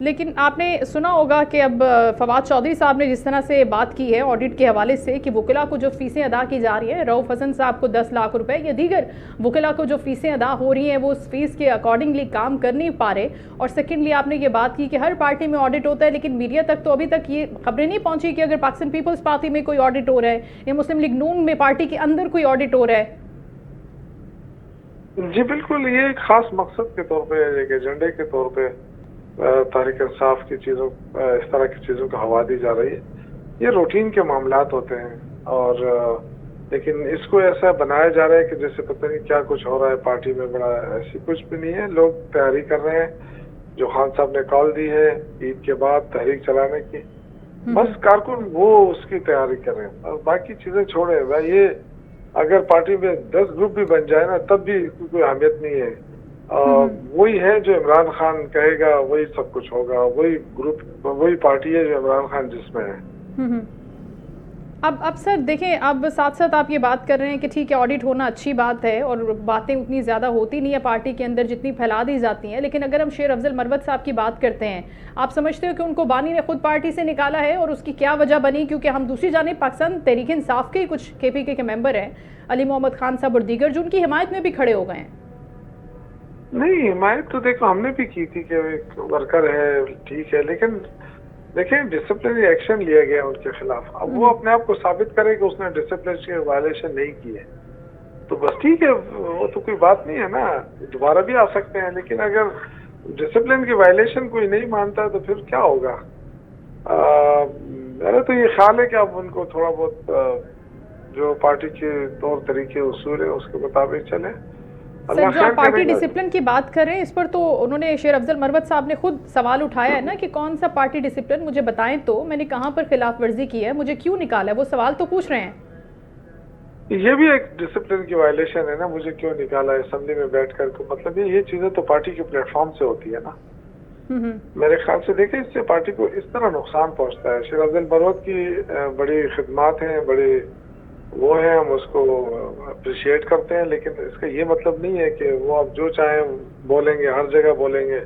لیکن آپ نے سنا ہوگا کہ اب فواد چودھری صاحب نے جس طرح سے بات کی ہے آڈٹ کے حوالے سے کہ وکلا کو جو فیسیں ادا کی جا رہی ہیں، رؤف حسن صاحب کو 10 لاکھ روپے یا دیگر وکلا کو جو فیسیں ادا ہو رہی ہیں وہ اس فیس کے اکارڈنگلی کام کر نہیں پا رہے، اور سیکنڈلی آپ نے یہ بات کی کہ ہر پارٹی میں آڈٹ ہوتا ہے لیکن میڈیا تک تو ابھی تک یہ خبریں نہیں پہنچی کہ اگر پاکستان پیپلز پارٹی میں کوئی آڈٹ ہو رہا ہے یا مسلم لیگ نون میں پارٹی کے اندر کوئی آڈٹ ہو رہا ہے۔ جی بالکل، یہ ایک خاص مقصد کے طور پہ، ایک ایجنڈے کے طور پہ تحریک انصاف کی چیزوں، اس طرح کی چیزوں کو ہوا دی جا رہی ہے۔ یہ روٹین کے معاملات ہوتے ہیں، اور لیکن اس کو ایسا بنایا جا رہا ہے کہ جیسے پتہ نہیں کیا کچھ ہو رہا ہے پارٹی میں، بڑا ایسی کچھ بھی نہیں ہے۔ لوگ تیاری کر رہے ہیں، جو خان صاحب نے کال دی ہے عید کے بعد تحریک چلانے کی، بس کارکن وہ اس کی تیاری کر رہے ہیں، اور باقی چیزیں چھوڑے۔ یہ اگر پارٹی میں 10 گروپ بھی بن جائے نا تب بھی کوئی اہمیت نہیں ہے، وہی ہے جو عمران خان کہے گا وہی سب کچھ ہوگا، وہی گروپ وہی پارٹی ہے جو عمران خان جس میں ہے۔ اب سر دیکھیں، اب ساتھ ساتھ آپ یہ بات کر رہے ہیں کہ ٹھیک ہے آڈٹ ہونا اچھی بات ہے اور باتیں اتنی زیادہ ہوتی نہیں ہے پارٹی کے اندر جتنی پھیلا دی جاتی ہیں، لیکن اگر ہم شیر افضل مروت صاحب کی بات کرتے ہیں، آپ سمجھتے ہو کہ ان کو بانی نے خود پارٹی سے نکالا ہے اور اس کی کیا وجہ بنی؟ کیونکہ ہم دوسری جانب پاکستان تحریک انصاف کے کچھ KPK کے ممبر ہیں، علی محمد خان صاحب اور دیگر، جو ان کی حمایت میں بھی کھڑے ہو گئے ہیں۔ نہیں، حمایت تو دیکھو ہم نے بھی کی تھی کہ ایک ورکر ہے، ٹھیک ہے، لیکن دیکھیں ڈسپلنری ایکشن لیا گیا ان کے خلاف۔ اب وہ اپنے آپ کو ثابت کرے کہ اس نے ڈسپلن کی وائلیشن نہیں کی ہے تو بس ٹھیک ہے، وہ تو کوئی بات نہیں ہے نا، دوبارہ بھی آ سکتے ہیں۔ لیکن اگر ڈسپلن کی وائلیشن کوئی نہیں مانتا تو پھر کیا ہوگا؟ میرا تو یہ خیال ہے کہ اب ان کو تھوڑا بہت جو پارٹی کے طور طریقے اصول ہیں اس کے مطابق چلیں۔ سر جو آپ پارٹی ڈسپلن کی بات کر رہے ہیں، اس پر تو انہوں نے شیر افضل مروت صاحب نے خود سوال اٹھایا ہے نا کہ کون سا پارٹی ڈسپلن، مجھے بتائیں تو میں نے کہاں پر خلاف ورزی کی ہے، مجھے کیوں نکالا ہے، وہ سوال تو پوچھ رہے ہیں۔ یہ بھی ایک ڈسپلن کی وائلیشن ہے نا، مجھے کیوں نکالا اسمبلی میں بیٹھ کر کے، مطلب یہ چیزیں تو پارٹی کے پلیٹ فارم سے ہوتی ہے نا۔ میرے خیال سے دیکھیں اس سے پارٹی کو اس طرح نقصان پہنچتا ہے۔ شیر افضل مروت کی بڑی خدمات ہیں، بڑی وہ ہیں، ہم اس کو اپریشیٹ کرتے ہیں، لیکن اس کا یہ مطلب نہیں ہے کہ وہ اب جو چاہیں بولیں گے، ہر جگہ بولیں گے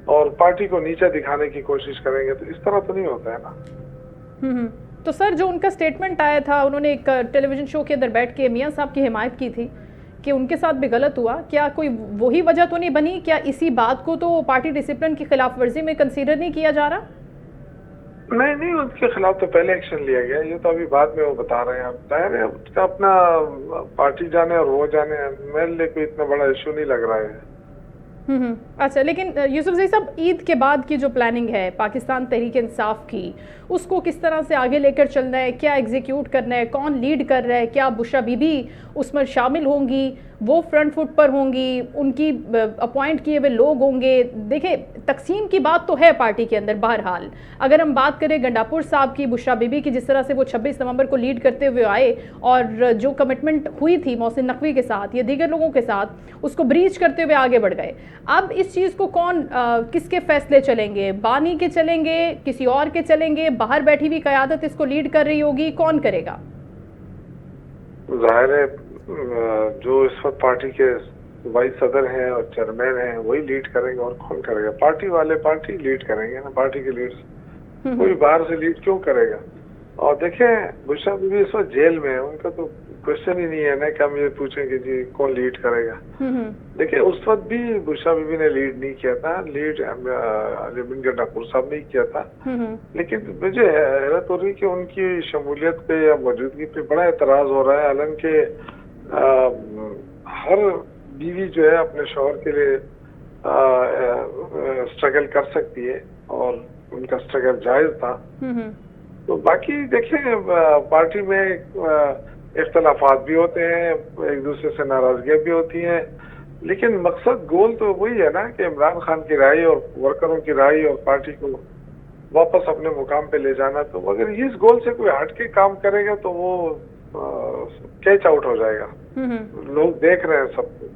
اور پارٹی کو نیچا دکھانے کی کوشش کریں گے، تو اس طرح تو نہیں ہوتا ہے نا۔ تو سر جو ان کا سٹیٹمنٹ آیا تھا، انہوں نے ایک ٹیلی ویژن شو کے اندر بیٹھ کے میاں صاحب کی حمایت کی تھی کہ ان کے ساتھ بھی غلط ہوا، کیا کوئی وہی وجہ تو نہیں بنی؟ کیا اسی بات کو تو پارٹی ڈسپلن کی خلاف ورزی میں کنسیڈر نہیں کیا جا رہا؟ نہیں، ان کے خلاف تو پہلے ایکشن لیا گیا، یہ تو ابھی بعد میں وہ بتا رہے ہیں۔ اب ظاہر ہے اس کا اپنا پارٹی جانے اور وہ جانے، میرے لیے کوئی اتنا بڑا ایشو نہیں لگ رہا ہے۔ اچھا، لیکن یوسف زئی صاحب، عید کے بعد کی جو پلاننگ ہے پاکستان تحریک انصاف کی، اس کو کس طرح سے آگے لے کر چلنا ہے؟ کیا ایگزیکیوٹ کرنا ہے؟ کون لیڈ کر رہا ہے؟ کیا بشرا بی بی اس میں شامل ہوں گی؟ وہ فرنٹ فٹ پر ہوں گی؟ ان کی اپوائنٹ کیے ہوئے لوگ ہوں گے؟ دیکھیں تقسیم کی بات تو ہے پارٹی کے اندر، بہرحال اگر ہم بات کریں گنڈاپور صاحب کی، بشرا بی بی کی، جس طرح سے وہ 26 نومبر کو لیڈ کرتے ہوئے آئے اور جو کمٹمنٹ ہوئی تھی محسن نقوی کے ساتھ یا دیگر لوگوں کے ساتھ، اس کو بریچ کرتے ہوئے آگے بڑھ گئے۔ اب اس چیز کو کون کس کے فیصلے چلیں گے؟ بانی کے چلیں گے؟ کسی اور کے چلیں گے؟ باہر بیٹھی ہوئی قیادت اس کو لیڈ کر رہی ہوگی، کون کرے گا؟ ظاہر ہے جو اس وقت پارٹی کے وائس صدر ہیں اور چیئرمین ہیں وہی لیڈ کریں گے، اور کون کرے گا؟ پارٹی والے پارٹی لیڈ کریں گے نا، پارٹی کے لیڈر، کوئی باہر سے لیڈ کیوں کرے گا؟ اور دیکھیں بشرا بی بی اس وقت جیل میں ہے، ان کا تو کوشچن ہی نہیں ہے نا کہ ہم یہ پوچھیں کہ جی کون لیڈ کرے گا۔ دیکھیں اس وقت بھی بشرا بی بی نے لیڈ نہیں کیا تھا، لیڈ علی بن گنڈاپور صاحب نے کیا تھا، لیکن مجھے حیرت ہو رہی کہ ان کی شمولیت پہ یا موجودگی پہ بڑا اعتراض ہو رہا ہے، حالانکہ ہر بیوی جو ہے اپنے شوہر کے لیے اسٹرگل کر سکتی ہے اور ان کا اسٹرگل جائز تھا۔ تو باقی دیکھیں پارٹی میں اختلافات بھی ہوتے ہیں، ایک دوسرے سے ناراضگیاں بھی ہوتی ہیں، لیکن مقصد گول تو وہی ہے نا کہ عمران خان کی رائے اور ورکروں کی رائے اور پارٹی کو واپس اپنے مقام پہ لے جانا۔ تو اگر اس گول سے کوئی ہٹ کے کام کرے گا تو وہ کیچ آؤٹ ہو جائے گا، لوگ دیکھ رہے ہیں سب کو۔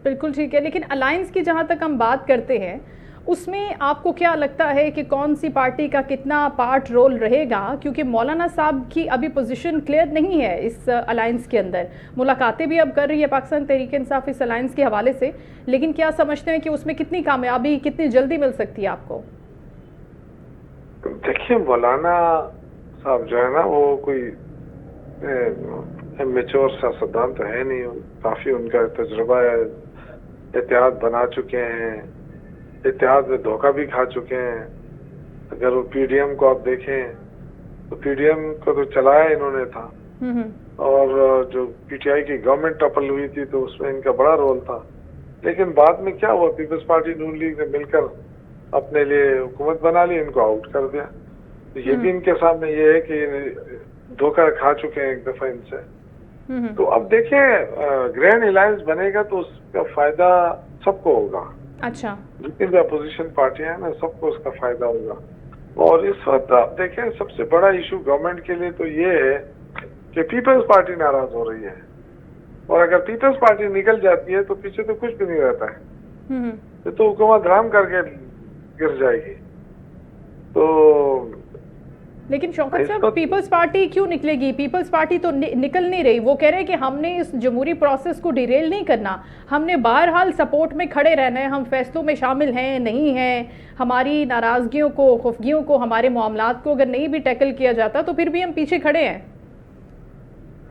بالکل ٹھیک ہے، لیکن الائنس کی جہاں تک ہم بات کرتے ہیں، اس میں آپ کو کیا لگتا ہے کہ کون سی پارٹی کا کتنا پارٹ رول رہے گا؟ کیونکہ مولانا صاحب کی ابھی پوزیشن کلیئر نہیں ہے اس الائنس کے اندر، ملاقاتیں بھی اب کر رہی ہے پاکستان تحریک انصاف اس الائنس کے حوالے سے، لیکن کیا سمجھتے ہیں کہ اس میں کتنی کامیابی کتنی جلدی مل سکتی ہے آپ کو؟ دیکھیے مولانا صاحب جو ہے نا وہ کوئی میچور سیاستدان تو ہے نہیں، کافی ان کا تجربہ ہے، اتحاد بنا چکے ہیں، اتحاد میں دھوکہ بھی کھا چکے ہیں. اگر وہ پی ڈی ایم کو آپ دیکھیں تو پی ڈی ایم کو تو چلایا انہوں نے تھا، اور جو پی ٹی آئی کی گورنمنٹ ٹپل ہوئی تھی تو اس میں ان کا بڑا رول تھا. لیکن بعد میں کیا ہوا، پیپلز پارٹی نون لیگ نے مل کر اپنے لیے حکومت بنا لی، ان کو آؤٹ کر دیا. تو یہ بھی ان کے سامنے یہ ہے کہ دھوکہ کھا چکے ہیں ایک دفعہ ان سے. تو اب دیکھیں گرینڈ الائنس بنے گا تو اس کا فائدہ سب کو ہوگا. اچھا، جتنی بھی اپوزیشن پارٹیاں ہیں نا سب کو اس کا فائدہ ہوگا. اور اس وقت آپ دیکھیں سب سے بڑا ایشو گورنمنٹ کے لیے تو یہ ہے کہ پیپلز پارٹی ناراض ہو رہی ہے، اور اگر پیپلز پارٹی نکل جاتی ہے تو پیچھے تو کچھ بھی نہیں رہتا ہے، تو حکومت رام کر کے گر جائے گی. تو لیکن شوکت صاحب پیپلز پارٹی کیوں نکلے گی؟ پیپلز پارٹی تو نکل نہیں رہی. وہ کہہ رہے ہیں کہ ہم نے اس جمہوری پروسیس کو ڈیریل نہیں کرنا، ہم نے بہرحال سپورٹ میں کھڑے رہنا ہے، ہم فیصلوں میں شامل ہیں نہیں ہیں، ہماری ناراضگیوں کو، خفگیوں کو، ہمارے معاملات کو اگر نہیں بھی ٹیکل کیا جاتا تو پھر بھی ہم پیچھے کھڑے ہیں.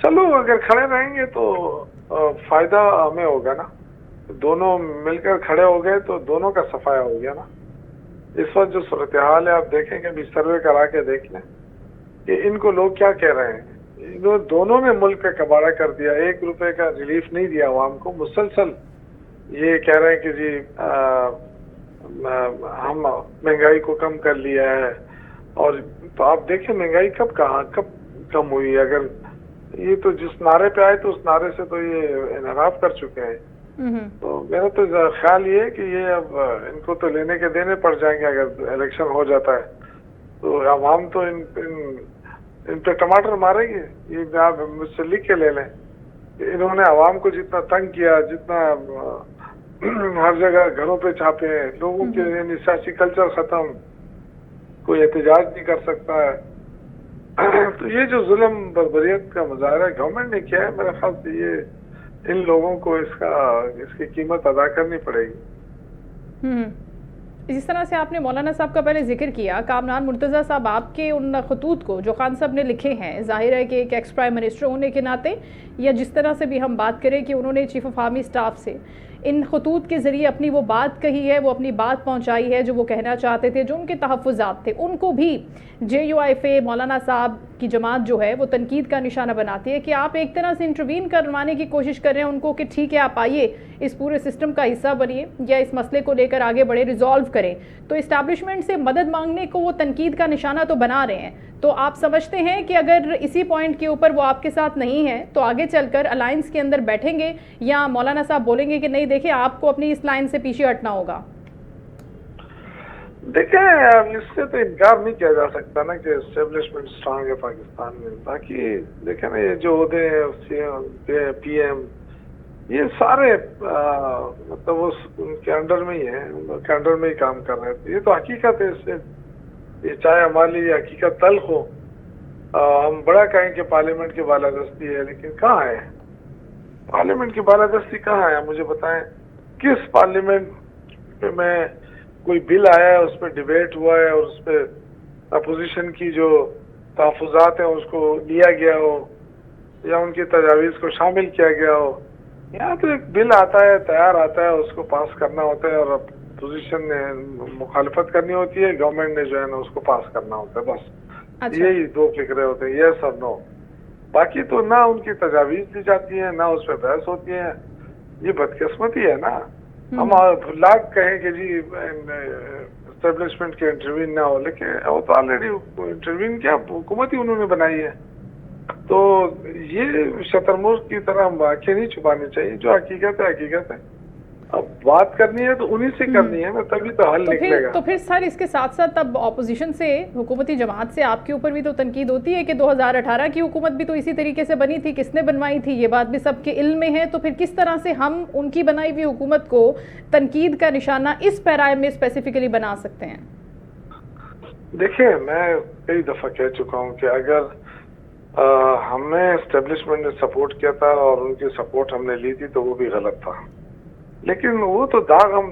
چلو اگر کھڑے رہیں گے تو فائدہ ہمیں ہوگا نا، دونوں مل کر کھڑے ہو گئے تو دونوں کا صفایا ہو گیا نا. اس وقت جو صورتحال ہے آپ دیکھیں کہ ابھی سروے کرا کے دیکھ لیں کہ ان کو لوگ کیا کہہ رہے ہیں. انہوں دونوں نے ملک کا کباڑہ کر دیا، 1 روپے کا ریلیف نہیں دیا عوام کو. مسلسل یہ کہہ رہے ہیں کہ جی ہم مہنگائی کو کم کر لیا ہے. اور تو آپ دیکھیں مہنگائی کب کم ہوئی ہے. اگر یہ تو جس نعرے پہ آئے تو اس نعرے سے تو یہ انحراف کر چکے ہیں. تو میرا تو خیال یہ ہے کہ یہ اب ان کو تو لینے کے دینے پڑ جائیں گے اگر الیکشن ہو جاتا ہے تو عوام تو ان پہ ٹماٹر مارے گی. یہ آپ مجھ سے لکھ کے لے لیں کہ انہوں نے عوام کو جتنا تنگ کیا، جتنا ہر جگہ گھروں پہ چھاپے ہیں، لوگوں کے یعنی سیاسی کلچر ختم، کوئی احتجاج نہیں کر سکتا ہے. تو یہ جو ظلم بربریت کا مظاہرہ گورنمنٹ نے کیا ہے، میرے خیال سے یہ ان لوگوں کو اس کی قیمت ادا کرنی پڑے گی. جس طرح سے آپ نے مولانا صاحب کا پہلے ذکر کیا، کامران مرتضیٰ صاحب آپ کے ان خطوط کو جو خان صاحب نے لکھے ہیں، ظاہر ہے کہ ایک ایکس پرائم منسٹر ہونے کے ناطے یا جس طرح سے بھی ہم بات کریں کہ انہوں نے چیف آف آرمی اسٹاف سے ان خطوط کے ذریعے اپنی وہ بات کہی ہے، وہ اپنی بات پہنچائی ہے جو وہ کہنا چاہتے تھے، جو ان کے تحفظات تھے. ان کو بھی جے یو آئی ایف اے مولانا صاحب کی جماعت جو ہے وہ تنقید کا نشانہ بناتی ہے کہ آپ ایک طرح سے انٹروین کروانے کی کوشش کر رہے ہیں ان کو کہ ٹھیک ہے آپ آئیے اس پورے سسٹم کا حصہ بنیے یا اس مسئلے کو لے کر آگے بڑھے، ریزالو کریں. تو اسٹیبلشمنٹ سے مدد مانگنے کو وہ تنقید کا نشانہ تو بنا رہے ہیں. تو آپ سمجھتے ہیں کہ اگر اسی پوائنٹ کے اوپر وہ آپ کے ساتھ نہیں ہے تو آگے چل کر الائنس کے اندر بیٹھیں گے یا مولانا صاحب بولیں گے کہ نہیں دیکھیں آپ کو اپنی اس لائن سے پیچھے ہٹنا ہوگا؟ دیکھیں اس سے تو انکار نہیں کیا جا سکتا نا کہ اسٹیبلشمنٹ اسٹرانگ ہے پاکستان میں. باقی دیکھیں نا یہ جو عہدے ہیں پی ایم یہ سارے مطلب ان کے انڈر میں ہی ہیں، ان کے انڈر میں ہی کام کر رہے تھے. یہ تو حقیقت ہے. اس سے یہ چاہے ہماری یہ حقیقت تلخ ہو، ہم بڑا کہیں کہ پارلیمنٹ کی بالادستی ہے، لیکن کہاں ہے پارلیمنٹ کی بالادستی؟ کہاں ہے مجھے بتائیں. کس پارلیمنٹ میں کوئی بل آیا ہے، اس پہ ڈیبیٹ ہوا ہے اور اس پہ اپوزیشن کی جو تحفظات ہیں اس کو لیا گیا ہو یا ان کی تجاویز کو شامل کیا گیا ہو؟ یہاں تو ایک بل آتا ہے، تیار آتا ہے، اس کو پاس کرنا ہوتا ہے اور اپوزیشن نے مخالفت کرنی ہوتی ہے، گورنمنٹ نے جو ہے نا اس کو پاس کرنا ہوتا ہے. بس یہی 2 فکرے ہوتے ہیں، یس اور نو. باقی تو نہ ان کی تجاویز لی جاتی ہیں، نہ اس پہ بحث ہوتی ہے. یہ بدقسمتی ہے نا. ہم لاکھ کہیں کہ جی اسٹیبلشمنٹ کے انٹروین نہ ہو، لیکن وہ تو آلریڈی انٹروین کیا حکومت ہی انہوں نے بنائی ہے. تو یہ شترمرغ کی طرح ہم واقع نہیں چھپانے چاہیے. جو حقیقت ہے حقیقت ہے. اب بات کرنی ہے تو انہی سے کرنی ہے نا، تبھی تو حل نکلے گا. تو پھر سر اس کے ساتھ ساتھ اب اپوزیشن سے، حکومتی جماعت سے آپ کے اوپر بھی تو تنقید ہوتی ہے کہ 2018 کی حکومت بھی تو اسی طریقے سے بنی تھی، کس نے بنوائی تھی یہ بات بھی سب کے علم میں ہے. تو پھر کس طرح سے ہم ان کی بنائی ہوئی حکومت کو تنقید کا نشانہ اس پیرائے میں اسپیسیفکلی بنا سکتے ہیں؟ دیکھیں میں کئی دفعہ کہہ چکا ہوں کہ اگر ہمیں اسٹیبلشمنٹ نے سپورٹ کیا تھا اور ان کی سپورٹ ہم نے لی تھی تو وہ بھی غلط تھا. لیکن وہ تو داغ ہم